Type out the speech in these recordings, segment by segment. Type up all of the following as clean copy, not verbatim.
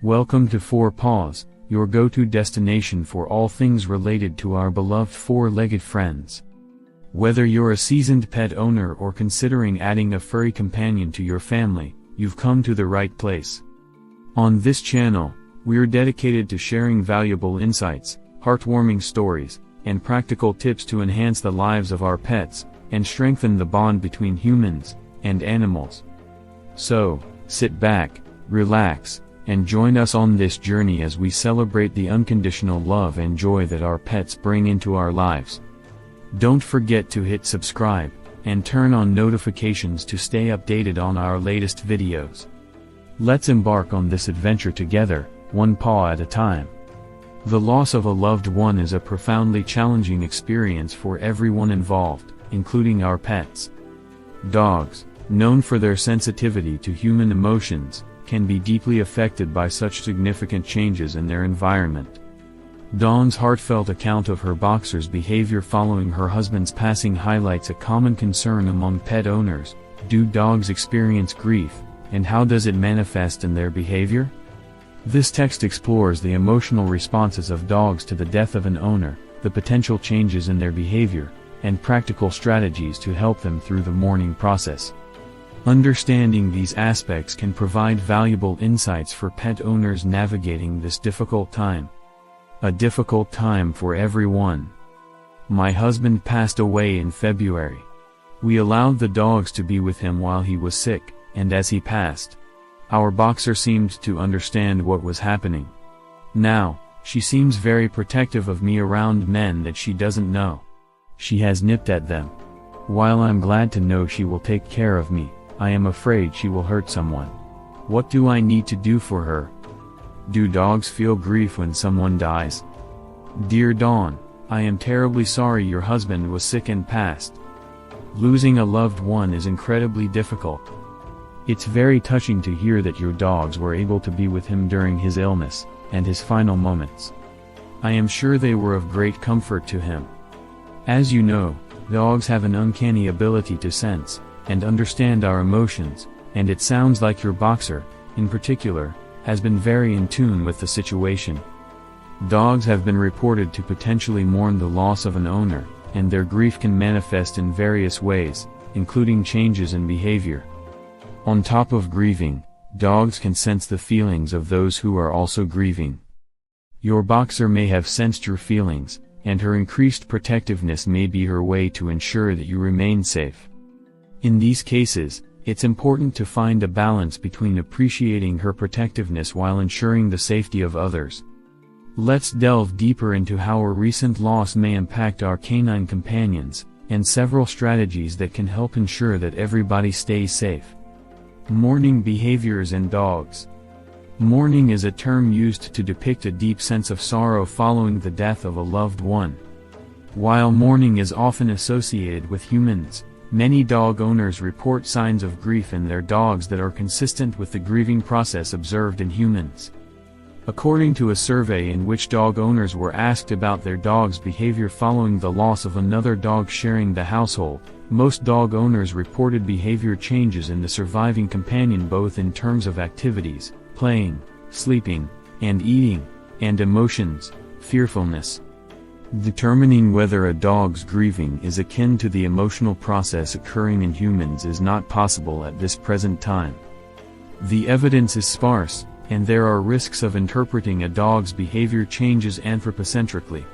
Welcome to Four Paws, your go-to destination for all things related to our beloved four-legged friends. Whether you're a seasoned pet owner or considering adding a furry companion to your family, you've come to the right place. On this channel, we're dedicated to sharing valuable insights, heartwarming stories, and practical tips to enhance the lives of our pets, and strengthen the bond between humans and animals. So, sit back, relax, and join us on this journey as we celebrate the unconditional love and joy that our pets bring into our lives. Don't forget to hit subscribe, and turn on notifications to stay updated on our latest videos. Let's embark on this adventure together, one paw at a time. The loss of a loved one is a profoundly challenging experience for everyone involved, including our pets. Dogs, known for their sensitivity to human emotions, can be deeply affected by such significant changes in their environment. Dawn's heartfelt account of her boxer's behavior following her husband's passing highlights a common concern among pet owners: do dogs experience grief, and how does it manifest in their behavior? This text explores the emotional responses of dogs to the death of an owner, the potential changes in their behavior, and practical strategies to help them through the mourning process. Understanding these aspects can provide valuable insights for pet owners navigating this difficult time. A difficult time for everyone. My husband passed away in February. We allowed the dogs to be with him while he was sick, and as he passed, our boxer seemed to understand what was happening. Now, she seems very protective of me around men that she doesn't know. She has nipped at them. While I'm glad to know she will take care of me, I am afraid she will hurt someone. What do I need to do for her? Do dogs feel grief when someone dies? Dear Dawn, I am terribly sorry your husband was sick and passed. Losing a loved one is incredibly difficult. It's very touching to hear that your dogs were able to be with him during his illness and his final moments. I am sure they were of great comfort to him. As you know, dogs have an uncanny ability to sense and understand our emotions, and it sounds like your boxer, in particular, has been very in tune with the situation. Dogs have been reported to potentially mourn the loss of an owner, and their grief can manifest in various ways, including changes in behavior. On top of grieving, dogs can sense the feelings of those who are also grieving. Your boxer may have sensed your feelings, and her increased protectiveness may be her way to ensure that you remain safe. In these cases, it's important to find a balance between appreciating her protectiveness while ensuring the safety of others. Let's delve deeper into how a recent loss may impact our canine companions, and several strategies that can help ensure that everybody stays safe. Mourning behaviors in dogs. Mourning is a term used to depict a deep sense of sorrow following the death of a loved one. While mourning is often associated with humans, many dog owners report signs of grief in their dogs that are consistent with the grieving process observed in humans. According to a survey in which dog owners were asked about their dog's behavior following the loss of another dog sharing the household, most dog owners reported behavior changes in the surviving companion, both in terms of activities, playing, sleeping, and eating, and emotions, fearfulness. Determining whether a dog's grieving is akin to the emotional process occurring in humans is not possible at this present time. The evidence is sparse, and there are risks of interpreting a dog's behavior changes anthropocentrically.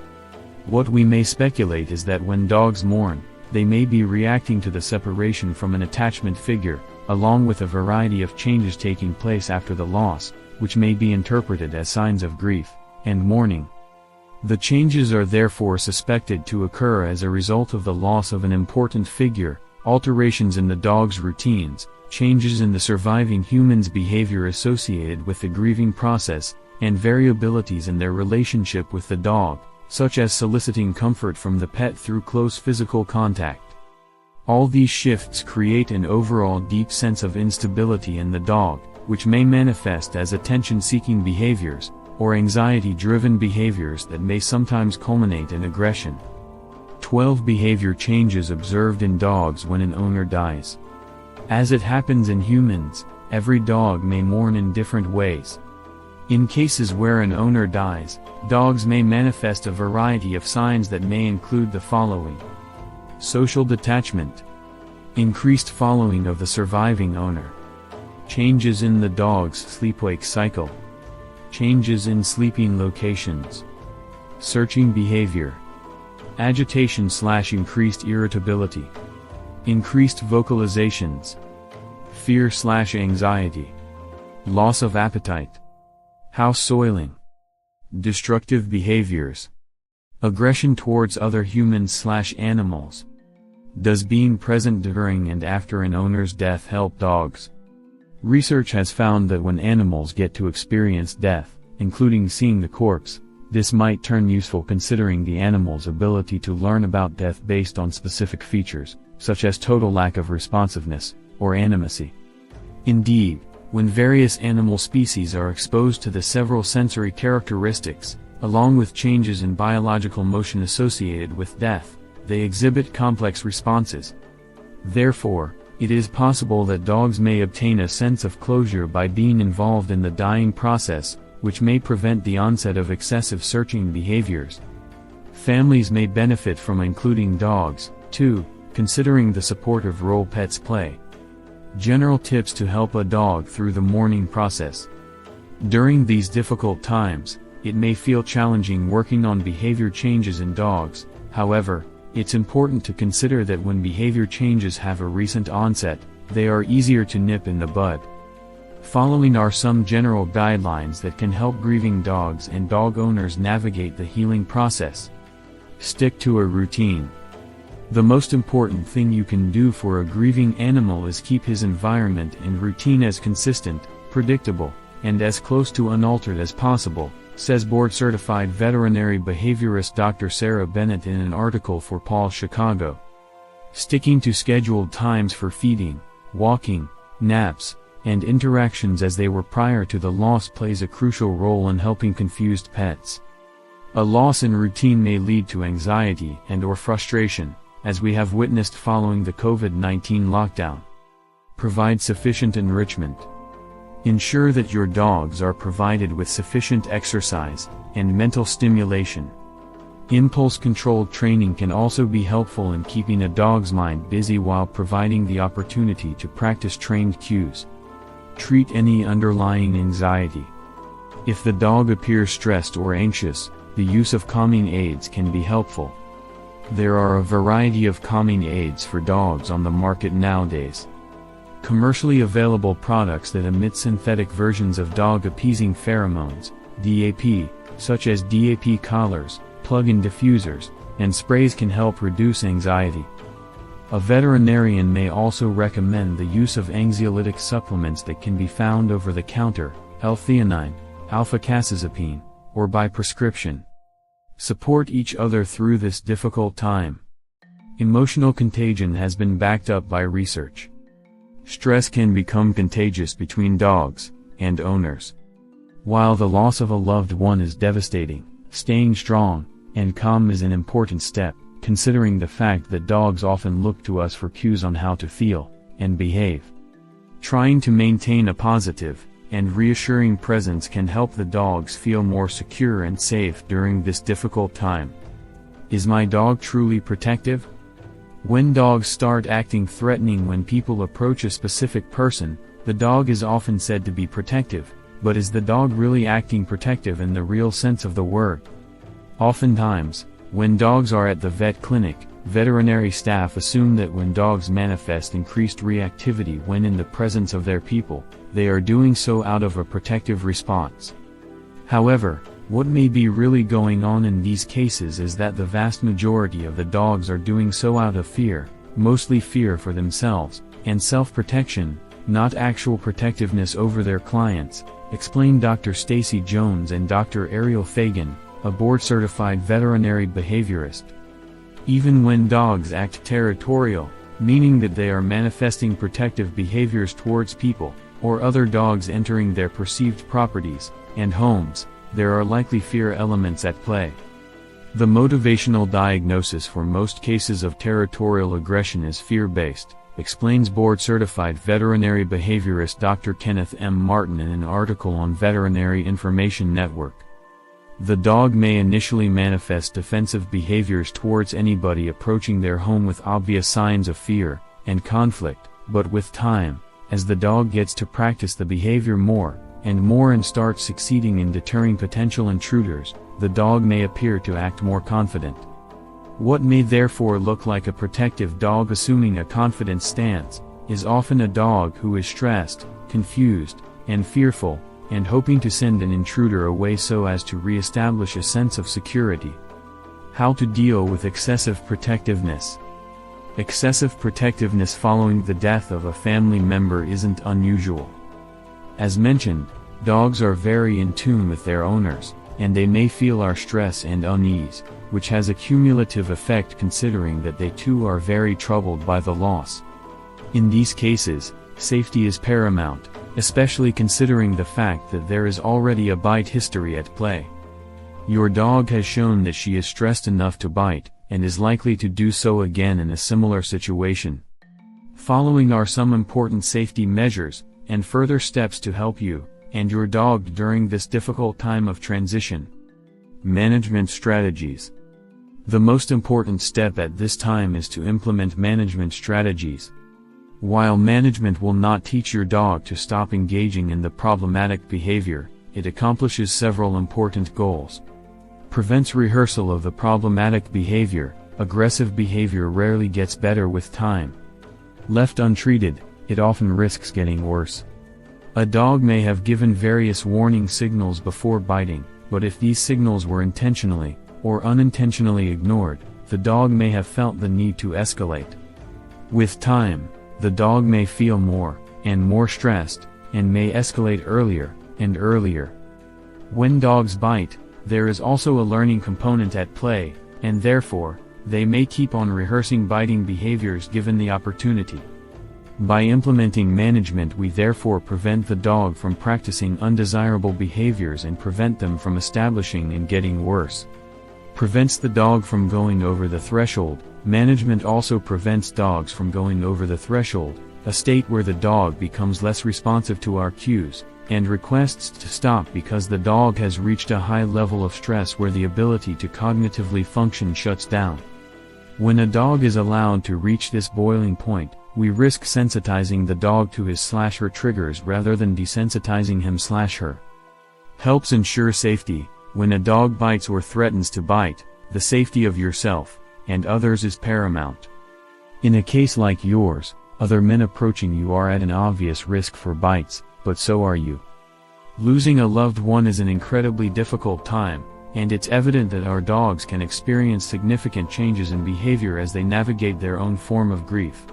What we may speculate is that when dogs mourn, they may be reacting to the separation from an attachment figure, along with a variety of changes taking place after the loss, which may be interpreted as signs of grief and mourning. The changes are therefore suspected to occur as a result of the loss of an important figure, alterations in the dog's routines, changes in the surviving human's behavior associated with the grieving process, and variabilities in their relationship with the dog, such as soliciting comfort from the pet through close physical contact. All these shifts create an overall deep sense of instability in the dog, which may manifest as attention-seeking behaviors, or anxiety-driven behaviors that may sometimes culminate in aggression. 12 Behavior changes observed in dogs when an owner dies. As it happens in humans, every dog may mourn in different ways. In cases where an owner dies, dogs may manifest a variety of signs that may include the following: social detachment, increased following of the surviving owner, changes in the dog's sleep-wake cycle, changes in sleeping locations, searching behavior, agitation/increased irritability, increased vocalizations, fear/anxiety, loss of appetite, house soiling, destructive behaviors, aggression towards other humans/animals. Does being present during and after an owner's death help dogs? Research has found that when animals get to experience death, including seeing the corpse, this might turn useful considering the animal's ability to learn about death based on specific features, such as total lack of responsiveness, or animacy. Indeed, when various animal species are exposed to the several sensory characteristics, along with changes in biological motion associated with death, they exhibit complex responses. Therefore, it is possible that dogs may obtain a sense of closure by being involved in the dying process, which may prevent the onset of excessive searching behaviors. Families may benefit from including dogs, too, considering the supportive role pets play. General tips to help a dog through the mourning process. During these difficult times, it may feel challenging working on behavior changes in dogs. However, it's important to consider that when behavior changes have a recent onset, they are easier to nip in the bud. Following are some general guidelines that can help grieving dogs and dog owners navigate the healing process. Stick to a routine. The most important thing you can do for a grieving animal is keep his environment and routine as consistent, predictable, and as close to unaltered as possible, says board-certified veterinary behaviorist Dr. Sarah Bennett in an article for Paul Chicago. Sticking to scheduled times for feeding, walking, naps, and interactions as they were prior to the loss plays a crucial role in helping confused pets. A loss in routine may lead to anxiety and/or frustration, as we have witnessed following the COVID-19 lockdown. Provide sufficient enrichment. Ensure that your dogs are provided with sufficient exercise and mental stimulation. Impulse-controlled training can also be helpful in keeping a dog's mind busy while providing the opportunity to practice trained cues. Treat any underlying anxiety. If the dog appears stressed or anxious, the use of calming aids can be helpful. There are a variety of calming aids for dogs on the market nowadays. Commercially available products that emit synthetic versions of dog-appeasing pheromones, DAP, such as DAP collars, plug-in diffusers, and sprays can help reduce anxiety. A veterinarian may also recommend the use of anxiolytic supplements that can be found over the counter, L-theanine, alpha-casizepine, or by prescription. Support each other through this difficult time. Emotional contagion has been backed up by research. Stress can become contagious between dogs and owners. While the loss of a loved one is devastating, staying strong and calm is an important step, considering the fact that dogs often look to us for cues on how to feel and behave. Trying to maintain a positive and reassuring presence can help the dogs feel more secure and safe during this difficult time. Is my dog truly protective? When dogs start acting threatening when people approach a specific person, the dog is often said to be protective, but is the dog really acting protective in the real sense of the word? Oftentimes, when dogs are at the vet clinic, veterinary staff assume that when dogs manifest increased reactivity when in the presence of their people, they are doing so out of a protective response. However, what may be really going on in these cases is that the vast majority of the dogs are doing so out of fear, mostly fear for themselves, and self-protection, not actual protectiveness over their clients, explain Dr. Stacy Jones and Dr. Ariel Fagan, a board-certified veterinary behaviorist. Even when dogs act territorial, meaning that they are manifesting protective behaviors towards people, or other dogs entering their perceived properties and homes, there are likely fear elements at play. The motivational diagnosis for most cases of territorial aggression is fear-based, explains board-certified veterinary behaviorist Dr. Kenneth M. Martin in an article on Veterinary Information Network. The dog may initially manifest defensive behaviors towards anybody approaching their home with obvious signs of fear and conflict, but with time, as the dog gets to practice the behavior more and starts succeeding in deterring potential intruders, the dog may appear to act more confident. What may therefore look like a protective dog assuming a confident stance, is often a dog who is stressed, confused, and fearful, and hoping to send an intruder away so as to re-establish a sense of security. How to deal with excessive protectiveness. Excessive protectiveness following the death of a family member isn't unusual. As mentioned, dogs are very in tune with their owners, and they may feel our stress and unease, which has a cumulative effect considering that they too are very troubled by the loss. In these cases, safety is paramount, especially considering the fact that there is already a bite history at play. Your dog has shown that she is stressed enough to bite, and is likely to do so again in a similar situation. Following are some important safety measures, and further steps to help you and your dog during this difficult time of transition. Management strategies. The most important step at this time is to implement management strategies. While management will not teach your dog to stop engaging in the problematic behavior, it accomplishes several important goals. Prevents rehearsal of the problematic behavior. Aggressive behavior rarely gets better with time. Left untreated, it often risks getting worse. A dog may have given various warning signals before biting, but if these signals were intentionally or unintentionally ignored, the dog may have felt the need to escalate. With time, the dog may feel more and more stressed, and may escalate earlier and earlier. When dogs bite, there is also a learning component at play, and therefore, they may keep on rehearsing biting behaviors given the opportunity. By implementing management, we therefore prevent the dog from practicing undesirable behaviors and prevent them from establishing and getting worse. Prevents the dog from going over the threshold. Management also prevents dogs from going over the threshold, a state where the dog becomes less responsive to our cues, and requests to stop because the dog has reached a high level of stress where the ability to cognitively function shuts down. When a dog is allowed to reach this boiling point, we risk sensitizing the dog to his/her triggers rather than desensitizing him/her. Helps ensure safety. When a dog bites or threatens to bite, the safety of yourself and others is paramount. In a case like yours, other men approaching you are at an obvious risk for bites, but so are you. Losing a loved one is an incredibly difficult time, and it's evident that our dogs can experience significant changes in behavior as they navigate their own form of grief.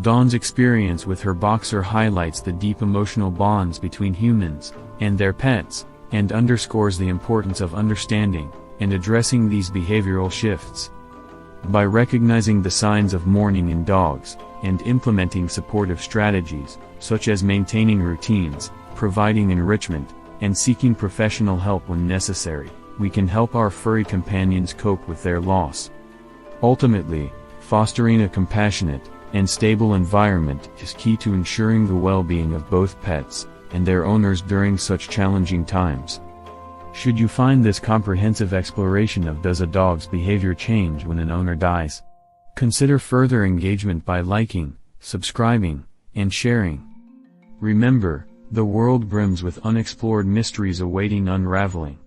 Dawn's experience with her boxer highlights the deep emotional bonds between humans and their pets, and underscores the importance of understanding and addressing these behavioral shifts. By recognizing the signs of mourning in dogs, and implementing supportive strategies, such as maintaining routines, providing enrichment, and seeking professional help when necessary, we can help our furry companions cope with their loss. Ultimately, fostering a compassionate and stable environment is key to ensuring the well-being of both pets and their owners during such challenging times. Should you find this comprehensive exploration of does a dog's behavior change when an owner dies? Consider further engagement by liking, subscribing, and sharing. Remember, the world brims with unexplored mysteries awaiting unraveling.